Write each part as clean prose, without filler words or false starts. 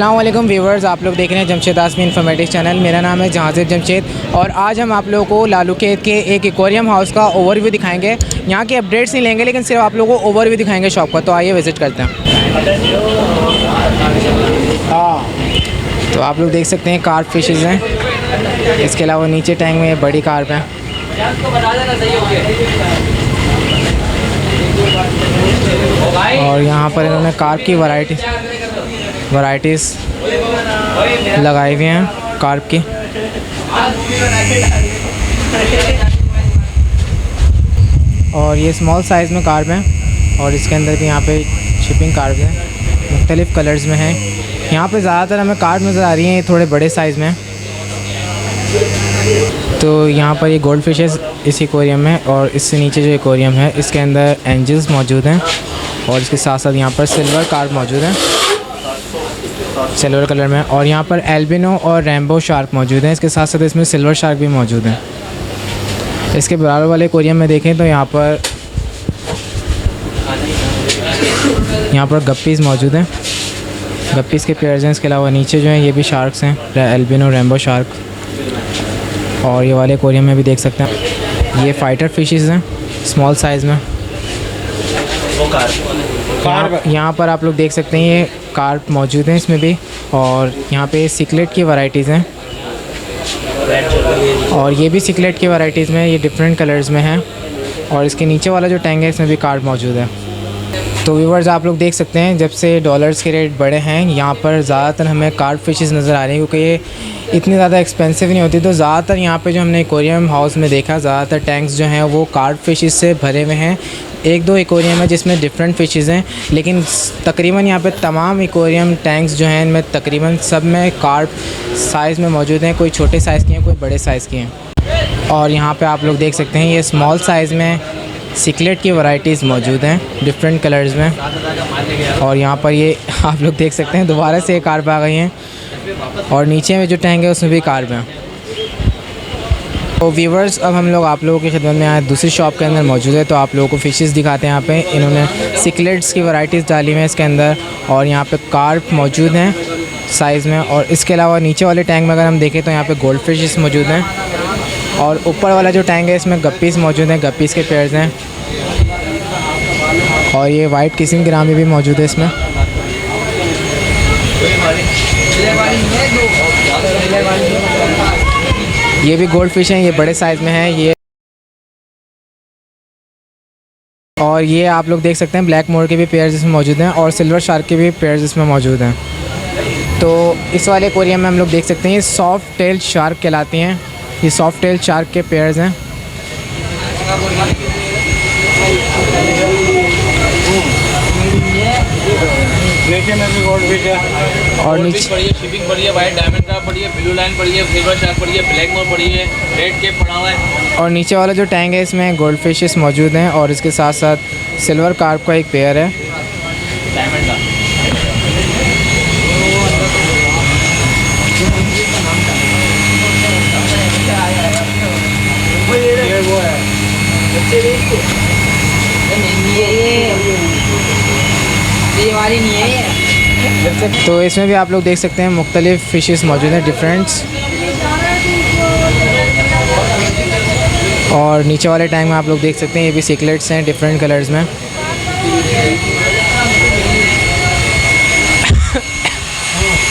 अस्सलाम वालेकुम व्यूवर्स, आप लोग देख रहे हैं जमशेद आसमी इन्फॉर्मेटिक्स चैनल। मेरा नाम है जहांज़ीब जमशेद और आज हम आप लोगों को लालूखेत के एक एक्वेरियम हाउस का ओवरव्यू दिखाएंगे। यहाँ के अपडेट्स नहीं लेंगे लेकिन सिर्फ आप लोगों को ओवरव्यू दिखाएंगे शॉप का। तो आइए विज़िट करते हैं। तो आप लोग देख सकते हैं कार्प फिशेज़ हैं। इसके अलावा नीचे टैंक में बड़ी कार्प हैं। और यहाँ पर इन्होंने कार्प की वैराइटीज़ लगाई हुई हैं कार्प की। और ये स्मॉल साइज़ में कार्प हैं और इसके अंदर भी यहाँ पे शिपिंग कार्प हैं, मुख्तलिफ़ कलर्स में हैं। यहाँ पे ज़्यादातर हमें कार्प नज़र आ रही हैं, ये थोड़े बड़े साइज़ में। तो यहाँ पर ये गोल्ड फिशेस इस एक्वेरियम में, और इससे नीचे जो एक्वेरियम है इसके अंदर एंजल्स मौजूद हैं और इसके साथ साथ यहाँ पर सिल्वर कार्प मौजूद हैं सिल्वर कलर में। और यहाँ पर एल्बिनो और रैम्बो शार्क मौजूद हैं, इसके साथ साथ इसमें सिल्वर शार्क भी मौजूद हैं। इसके बराबर वाले एक्वेरियम में देखें तो यहाँ पर गप्पीज़ मौजूद हैं, गप्पीज़ के पेयर्स हैं। इसके अलावा नीचे जो हैं ये भी शार्क्स हैं, एल्बिनो रैम्बो शार्क। और ये वाले एक्वेरियम में भी देख सकते हैं ये फाइटर फिशेस हैं स्मॉल साइज़ में। यहाँ पर आप लोग देख सकते हैं ये कार्प मौजूद हैं इसमें भी। और यहाँ पे सिकलेट की वैराइटीज़ हैं और ये भी सिकलेट की वैराइटीज़ में, ये डिफरेंट कलर्स में हैं। और इसके नीचे वाला जो टैंक है इसमें भी कार्प मौजूद है। तो व्यूवर्स आप लोग देख सकते हैं जब से डॉलर्स के रेट बढ़े हैं यहाँ पर ज़्यादातर हमें कार्प फिशेस नज़र आ रही हैं, क्योंकि ये इतनी ज़्यादा एक्सपेंसिव नहीं होती। तो ज़्यादातर यहाँ पे जो हमने एक्वेरियम हाउस में देखा, ज़्यादातर टैंक्स जो हैं वो कार्प फिशेस से भरे हुए हैं। एक दो एक्वेरियम है जिसमें डिफरेंट फ़िशेस हैं, लेकिन तकरीबन यहाँ पे तमाम एक्वेरियम टैंक्स जो हैं इनमें तकरीबन सब में कार्प साइज़ में मौजूद हैं। कोई छोटे साइज़ की हैं, कोई बड़े साइज़ की हैं। और यहाँ पे आप लोग देख सकते हैं ये स्मॉल साइज़ में सिकलेट की वैराइटीज़ मौजूद हैं डिफरेंट कलर्स में। और यहाँ पर ये आप लोग देख सकते हैं दोबारा से कार्प आ गई हैं और नीचे में जो टैंक है उसमें भी कार्प हैं। तो व्यूवर्स अब हम लोग आप लोगों की खिदमत में आए दूसरी शॉप के अंदर मौजूद है। तो आप लोगों को फ़िशेस दिखाते हैं। यहाँ पे इन्होंने सिकलेट्स की वैराइटीज़ डाली हुई हैं इसके अंदर, और यहाँ पे कार्प मौजूद हैं साइज़ में। और इसके अलावा नीचे वाले टैंक में अगर हम देखें तो यहाँ पे गोल्ड फिशेस मौजूद हैं। और ऊपर वाला जो टैंक है इसमें गप्पीज़ मौजूद हैं, गप्पीज़ के पेयर्स हैं। और ये वाइट किसिंग ग्रामी भी मौजूद है इसमें। ये भी गोल्ड फिश हैं, ये बड़े साइज़ में है ये। और ये आप लोग देख सकते हैं ब्लैक मोर के भी पेयर्स इसमें मौजूद हैं और सिल्वर शार्क के भी पेयर्स इसमें मौजूद हैं। तो इस वाले एक्वेरियम में हम लोग देख सकते हैं ये सॉफ्ट टेल शार्क कहलाती हैं, ये सॉफ्ट टेल शार्क के पेयर्स हैं। और नीचे पड़ी है, शिपिंग पड़ी है, वाइट डायमंड क्राब पड़ी है, ब्लू लाइन पड़ी है, सिल्वर शार्क पड़ी है, ब्लैक मोर पड़ी है, रेड केप पड़ा हुआ है। और नीचे वाला जो टैंक है इसमें गोल्ड फिशेस मौजूद हैं और इसके साथ साथ सिल्वर कार्प का एक पेयर है डायमंड का। ये वो है ये वाली नहीं है ये। तो इसमें भी आप लोग देख सकते हैं मुख्तलिफ़ फ़िशेस मौजूद हैं डिफरेंट्स। और नीचे वाले टैंक में आप लोग देख सकते हैं ये भी सिकलेट्स हैं डिफरेंट कलर्स में।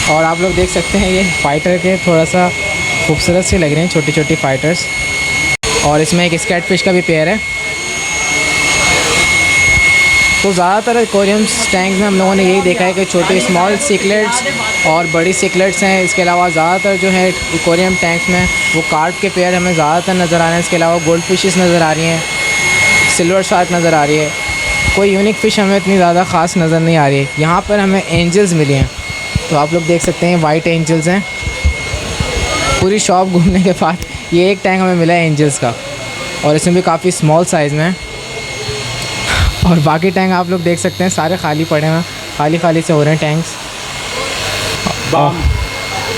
और आप लोग देख सकते हैं ये फाइटर के थोड़ा सा खूबसूरत से लग रहे हैं, छोटी छोटी फाइटर्स। और इसमें एक स्कैट फिश का भी पेयर है। तो ज़्यादातर एक्वेरियम्स टैंक में हम लोगों ने यही देखा है कि छोटे स्मॉल सिकलेट्स और बड़ी सिकलेट्स हैं। इसके अलावा ज़्यादातर जो है एक्वेरियम टैंक्स में वो कार्प के पेयर हमें ज़्यादातर नज़र आ रहे हैं। इसके अलावा गोल्ड फिशेस नज़र आ रही हैं, सिल्वर शार्क नज़र आ रही है। कोई यूनिक फ़िश हमें इतनी ज़्यादा ख़ास नज़र नहीं आ रही है। यहाँ पर हमें एंजल्स मिली हैं, तो आप लोग देख सकते हैं वाइट एंजल्स हैं। पूरी शॉप घूमने के बाद ये एक टैंक हमें मिला है एंजल्स का, और इसमें भी काफ़ी स्मॉल साइज़ में है। और बाकी टैंक आप लोग देख सकते हैं सारे खाली पड़े हैं, खाली से हो रहे हैं टैंक्स।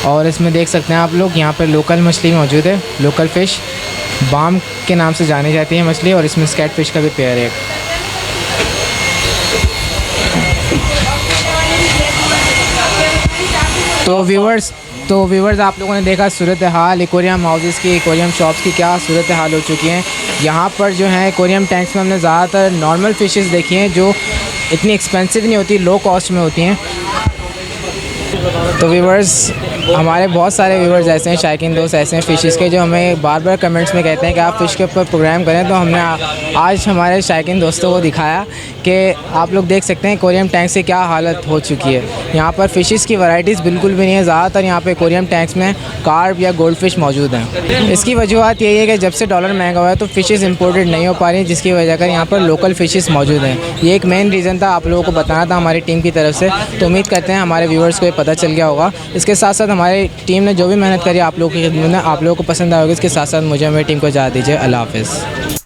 और इसमें देख सकते हैं आप लोग यहाँ पर लोकल मछली मौजूद है, लोकल फ़िश बाम के नाम से जानी जाती है मछली। और इसमें स्कैट फ़िश का भी पेयर है। तो व्यूवर्स आप लोगों ने देखा सूरत हाल एक्वेरियम हाउसेस की, एक्वेरियम शॉप्स की क्या सूरत हाल हो चुकी हैं। यहाँ पर जो है एक्वेरियम टैंक्स में हमने ज़्यादातर नॉर्मल फ़िशेस देखी हैं जो इतनी एक्सपेंसिव नहीं होती, लो कॉस्ट में होती हैं। तो व्यूवर्स हमारे बहुत सारे व्यूवर्स ऐसे हैं, शायकीन दोस्त ऐसे हैं फ़िशेस के, जो हमें बार बार कमेंट्स में कहते हैं कि आप फ़िश के ऊपर प्रोग्राम करें। तो हमने आज हमारे शायकीन दोस्तों को दिखाया कि आप लोग देख सकते हैं एक्वेरियम टैंक से क्या हालत हो चुकी है। यहाँ पर फ़िशेस की वैराइटीज़ बिल्कुल भी नहीं है। ज़्यादातर यहाँ पे एक्वेरियम टैंक्स में कार्प या गोल्ड फिश मौजूद हैं। इसकी वजूहत यही है कि जब से डॉलर महंगा हुआ है तो फ़िशेस इंपोर्टेड नहीं हो पा रही हैं, जिसकी वजह कर यहाँ पर लोकल फ़िशेस मौजूद हैं। ये एक मेन रीज़न था, आप लोगों को बताना था हमारी टीम की तरफ से। तो उम्मीद करते हैं हमारे व्यूवर्स को ये पता चल गया होगा। इसके साथ साथ हमारी टीम ने जो भी मेहनत करी आप लोगों की खिदमत में, आप लोगों को पसंद आएगी। इसके साथ साथ मुझे हमारी टीम को इजाज़त दीजिए। अल्लाह हाफ़िज़।